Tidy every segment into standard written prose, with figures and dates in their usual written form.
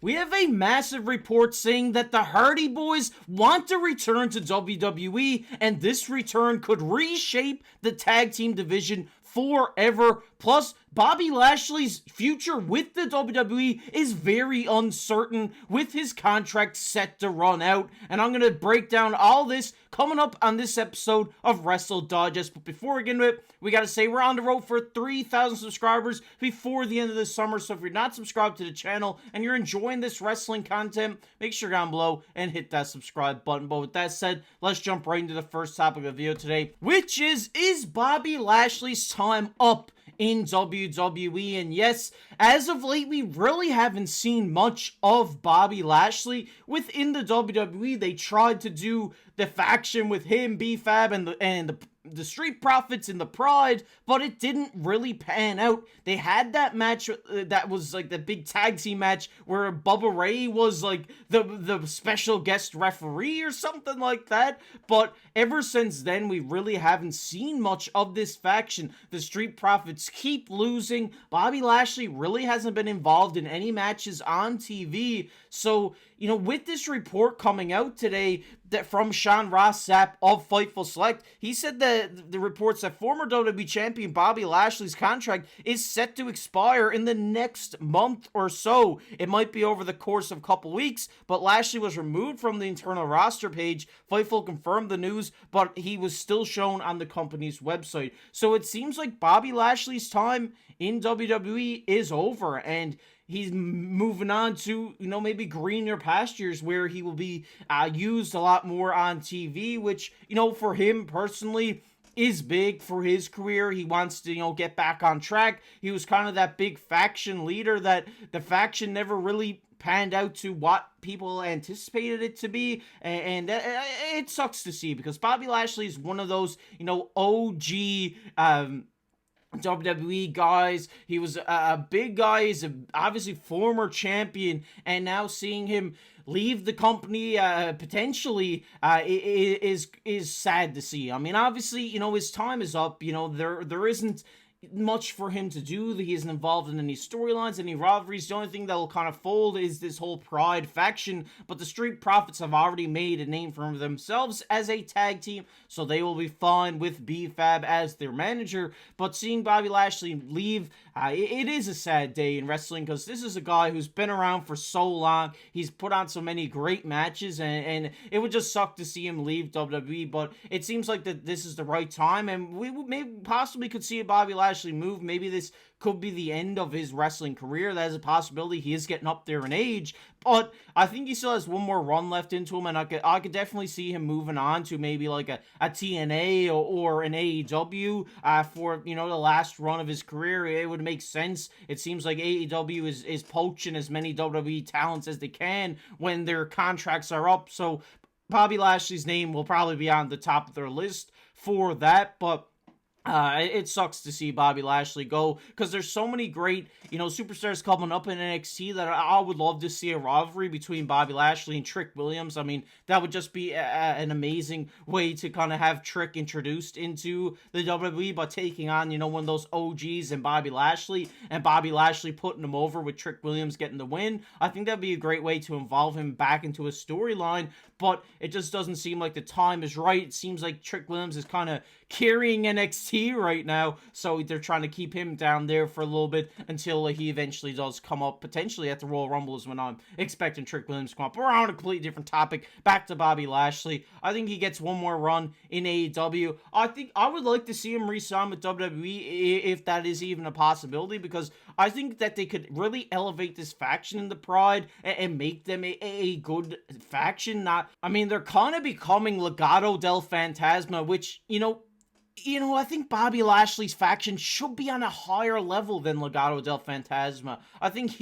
We have a massive report saying that the Hardy Boyz want to return to WWE, and this return could reshape the tag team division forever. Plus, Bobby Lashley's future with the WWE is very uncertain, with his contract set to run out. And I'm going to break down all this coming up on this episode of Wrestle Digest. But before we get into it, we got to say we're on the road for 3,000 subscribers before the end of the summer. So if you're not subscribed to the channel and you're enjoying this wrestling content, make sure down below and hit that subscribe button. But with that said, let's jump right into the first topic of the video today, which is Bobby Lashley's time up in WWE? And yes, as of late, we really haven't seen much of Bobby Lashley within the WWE. They tried to do the faction with him, B-Fab, and the Street Profits and the Pride, but it didn't really pan out. They had that match that was like the big tag team match where Bubba Ray was like the special guest referee or something like that, but ever since then we really haven't seen much of this faction. The Street Profits keep losing. Bobby Lashley really hasn't been involved in any matches on TV. So, you know, with this report coming out today that from Sean Ross Sapp of Fightful Select, he said that the reports that former WWE champion Bobby Lashley's contract is set to expire in the next month or so. It might be over the course of a couple weeks, but Lashley was removed from the internal roster page. Fightful confirmed the news, but he was still shown on the company's website. So it seems like Bobby Lashley's time in WWE is over, and he's moving on to, you know, maybe greener pastures where he will be used a lot more on TV, which, you know, for him personally is big for his career. He wants to, you know, get back on track. He was kind of that big faction leader that the faction never really panned out to what people anticipated it to be, and it sucks to see, because Bobby Lashley is one of those, you know, OG WWE guys. He was a big guy. He's obviously former champion, and now seeing him leave the company potentially is sad to see. I mean, obviously, you know, his time is up. You know, there isn't much for him to do. He isn't involved in any storylines, any rivalries. The only thing that will kind of fold is this whole Pride faction, but the Street Profits have already made a name for themselves as a tag team, so they will be fine with B-Fab as their manager. But seeing Bobby Lashley leave, it is a sad day in wrestling, because this is a guy who's been around for so long. He's put on so many great matches, and it would just suck to see him leave WWE, but it seems like that this is the right time, and we maybe possibly could see a Bobby Lashley move. Maybe this could be the end of his wrestling career. That is a possibility. He is getting up there in age, but I think he still has one more run left into him, and I could definitely see him moving on to maybe like a TNA or an AEW for, you know, the last run of his career. It would make sense. It seems like AEW is poaching as many WWE talents as they can when their contracts are up, so Bobby Lashley's name will probably be on the top of their list for that. But it sucks to see Bobby Lashley go, because there's so many great, you know, superstars coming up in NXT that I would love to see a rivalry between Bobby Lashley and Trick Williams. I mean, that would just be an amazing way to kind of have Trick introduced into the WWE by taking on, you know, one of those OGs and Bobby Lashley putting him over with Trick Williams getting the win. I think that'd be a great way to involve him back into a storyline, but it just doesn't seem like the time is right. It seems like Trick Williams is kind of carrying NXT right now, so they're trying to keep him down there for a little bit until he eventually does come up, potentially at the Royal Rumble is when I'm expecting Trick Williams to come up. We're on a completely different topic. Back to Bobby Lashley. I think he gets one more run in AEW. I think I would like to see him re-sign with WWE if that is even a possibility, because I think that they could really elevate this faction in the Pride and make them a good faction. I mean, they're kind of becoming Legado del Fantasma, which, you know, I think Bobby Lashley's faction should be on a higher level than Legado del Fantasma. I think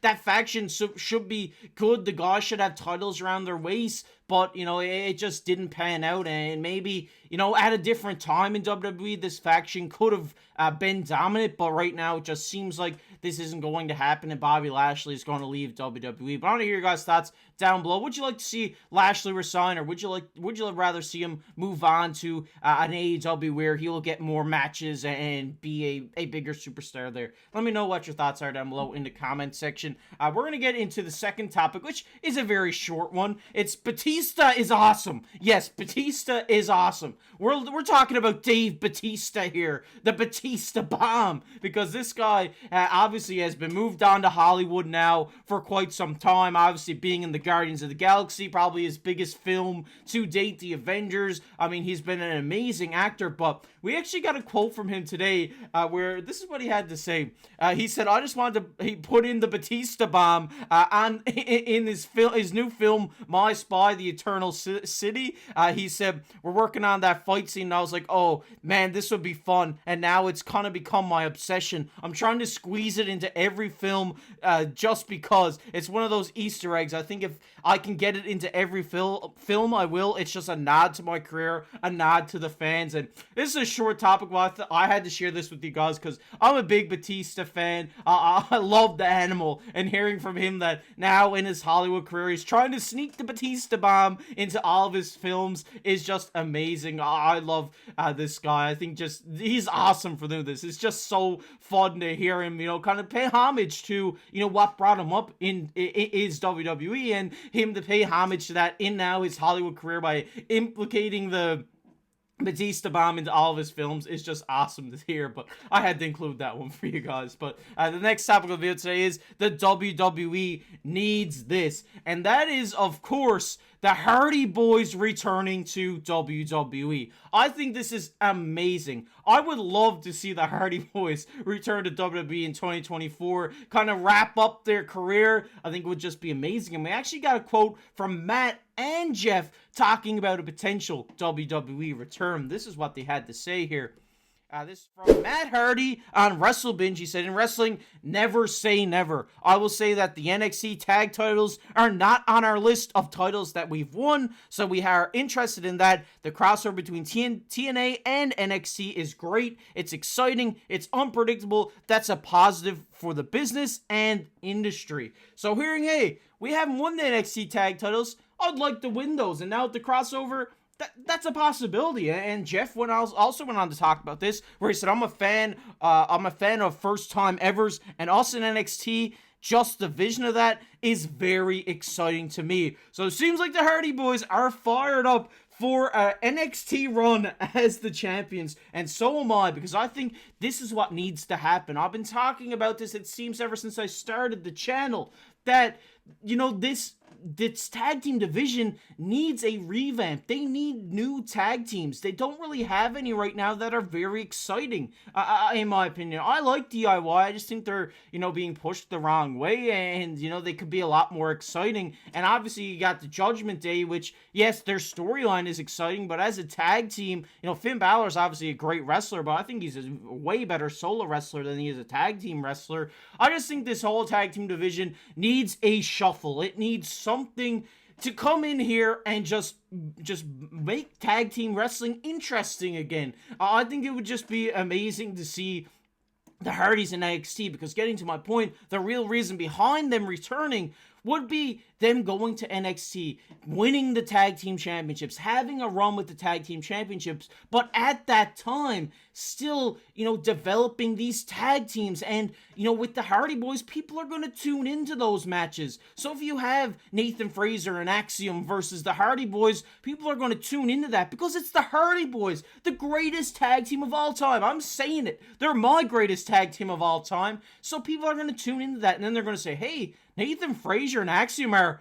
that faction should be good. The guys should have titles around their waist, but, you know, it just didn't pan out, and maybe, you know, at a different time in WWE, this faction could have been dominant, but right now it just seems like this isn't going to happen and Bobby Lashley is going to leave WWE. But I want to hear your guys' thoughts down below. Would you like to see Lashley resign, or would you rather see him move on to an AEW where he will get more matches and be a bigger superstar there? Let me know what your thoughts are down below in the comment section. We're going to get into the second topic, which is a very short one. It's Batista is awesome. Yes, Batista is awesome. We're talking about Dave Batista here, the Batista bomb, because this guy obviously has been moved on to Hollywood now for quite some time, obviously being in the Guardians of the Galaxy, probably his biggest film to date, The Avengers. I mean, he's been an amazing actor, but we actually got a quote from him today where this is what he had to say. He said, I just wanted to put in the Batista bomb in his new film, My Spy, The Eternal City. He said, we're working on that fight scene, and I was like, oh, man, this would be fun, and now it's kind of become my obsession. I'm trying to squeeze it into every film just because it's one of those Easter eggs. I think if I can get it into every film, I will. It's just a nod to my career, a nod to the fans, and this is a short topic, but I had to share this with you guys because I'm a big Batista fan. I love the animal, and hearing from him that now in his Hollywood career he's trying to sneak the Batista bomb into all of his films is just amazing. I love this guy. I think just he's awesome for doing this. It's just so fun to hear him, kind of pay homage to, what brought him up in is WWE, and him to pay homage to that in now his Hollywood career by implicating the Batista bomb into all of his films is just awesome to hear, but I had to include that one for you guys. But the next topic of the video today is the WWE needs this, and that is, of course, the Hardy Boyz returning to WWE. I think this is amazing. I would love to see the Hardy Boyz return to WWE in 2024, kind of wrap up their career. I think it would just be amazing. And we actually got a quote from Matt and Jeff talking about a potential WWE return. This is what they had to say here. This is from Matt Hardy on Wrestle Binge. He said, in wrestling, never say never. I will say that the NXT tag titles are not on our list of titles that we've won, so we are interested in that. The crossover between TNA and NXT is great. It's exciting. It's unpredictable. That's a positive for the business and industry. So hearing, hey, we haven't won the NXT tag titles, I'd like to win those. And now with the crossover, that's a possibility. And Jeff also went on to talk about this, where he said, I'm a fan of first time evers, and us in NXT, just the vision of that is very exciting to me. So it seems like the Hardy Boyz are fired up for NXT run as the champions, and so am I, because I think this is what needs to happen. I've been talking about this, it seems, ever since I started the channel, that this tag team division needs a revamp. They need new tag teams. They don't really have any right now that are very exciting, in my opinion. I like DIY. I just think they're, being pushed the wrong way, and, they could be a lot more exciting. And obviously, you got the Judgment Day, which, yes, their storyline is exciting, but as a tag team, Finn Balor is obviously a great wrestler, but I think he's a way better solo wrestler than he is a tag team wrestler. I just think this whole tag team division needs a shuffle. It needs something to come in here and just make tag team wrestling interesting again. I think it would just be amazing to see the Hardys in NXT, because getting to my point, the real reason behind them returning would be them going to NXT, winning the tag team championships, having a run with the tag team championships, but at that time, still, developing these tag teams. And, with the Hardy Boyz, people are going to tune into those matches. So if you have Nathan Frazer and Axiom versus the Hardy Boyz, people are going to tune into that because it's the Hardy Boyz, the greatest tag team of all time. I'm saying it. They're my greatest tag team of all time. So people are going to tune into that, and then they're going to say, hey, Nathan Frazer and Axiom are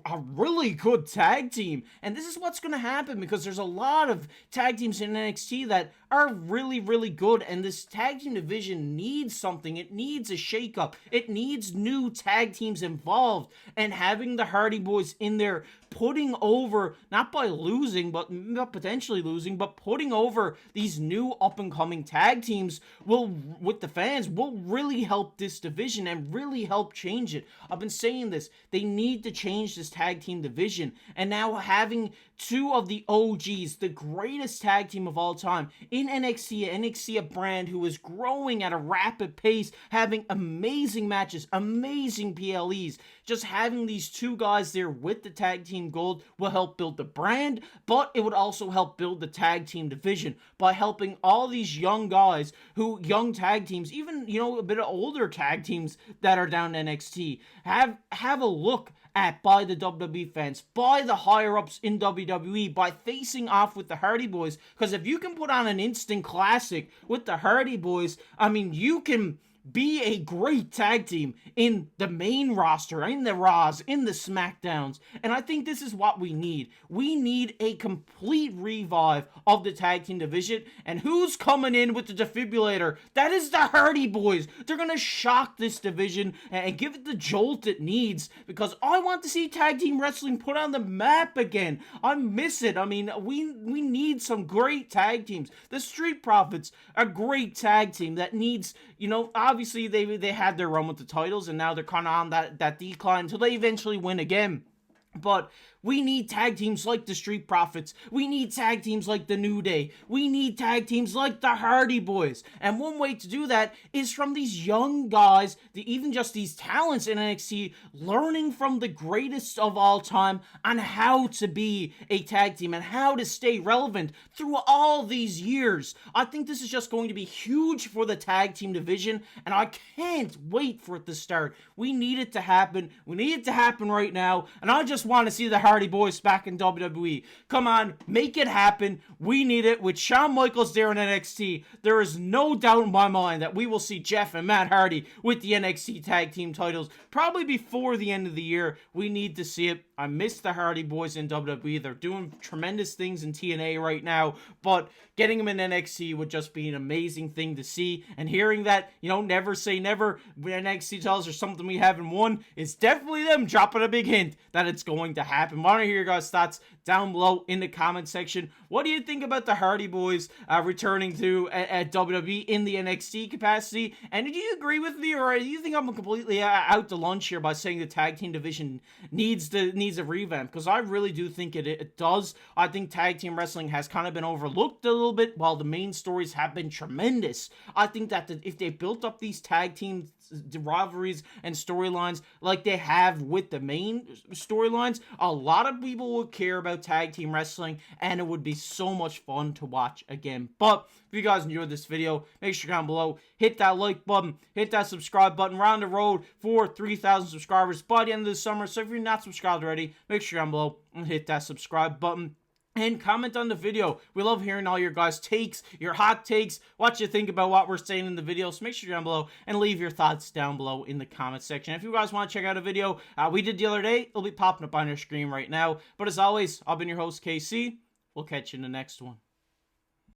a really good tag team. And this is what's going to happen, because there's a lot of tag teams in NXT that are really, really good, and this tag team division needs something. It needs a shakeup. It needs new tag teams involved, and having the Hardy Boyz in there putting over, not by losing, but not potentially losing, but putting over these new up-and-coming tag teams will, with the fans, will really help this division and really help change it. I've been saying this. They need to change this tag team division, and now having two of the OGs, the greatest tag team of all time in NXT, a brand who is growing at a rapid pace, having amazing matches, amazing PLEs. Just having these two guys there with the tag team gold will help build the brand, but it would also help build the tag team division by helping all these young guys young tag teams, even, a bit of older tag teams that are down in NXT, have a look at by the WWE fans, by the higher-ups in WWE, by facing off with the Hardy Boyz. Because if you can put on an instant classic with the Hardy Boyz, you can be a great tag team in the main roster, in the Raws, in the SmackDowns. And I think this is what we need. We need a complete revive of the tag team division. And who's coming in with the defibrillator? That is the Hardy Boyz. They're going to shock this division and give it the jolt it needs, because I want to see tag team wrestling put on the map again. I miss it. We need some great tag teams. The Street Profits, a great tag team that needs, obviously they had their run with the titles, and now they're kind of on that decline until they eventually win again. But we need tag teams like the Street Profits. We need tag teams like the New Day. We need tag teams like the Hardy Boyz. And one way to do that is from these young guys, even just these talents in NXT, learning from the greatest of all time on how to be a tag team and how to stay relevant through all these years. I think this is just going to be huge for the tag team division, and I can't wait for it to start. We need it to happen. We need it to happen right now, and I just want to see the Hardy Boyz back in WWE. Come on, make it happen. We need it. With Shawn Michaels there in NXT, there is no doubt in my mind that we will see Jeff and Matt Hardy with the NXT tag team titles probably before the end of the year. We need to see it. I miss the Hardy Boyz in WWE. They're doing tremendous things in TNA right now, but getting them in NXT would just be an amazing thing to see. And hearing that, never say never, when NXT titles are something we haven't won, is definitely them dropping a big hint that it's going to happen. Want to hear your guys' thoughts down below in the comment section. What do you think about the Hardy Boyz returning to at WWE in the NXT capacity? And do you agree with me, or do you think I'm completely out to lunch here by saying the tag team division needs a revamp? Because I really do think it does. I think tag team wrestling has kind of been overlooked a little bit, while the main stories have been tremendous. I think that if they built up these tag team rivalries and storylines like they have with the main storylines, a lot of people would care about tag team wrestling, and it would be so much fun to watch again. But if you guys enjoyed this video, make sure down below, hit that like button, hit that subscribe button. We're on the road for 3,000 subscribers by the end of the summer, so if you're not subscribed already, make sure down below and hit that subscribe button. And comment on the video. We love hearing all your guys' takes, your hot takes, what you think about what we're saying in the video. So make sure you're down below and leave your thoughts down below in the comment section. If you guys want to check out a video we did the other day, it'll be popping up on your screen right now. But as always, I've been your host, KC. We'll catch you in the next one.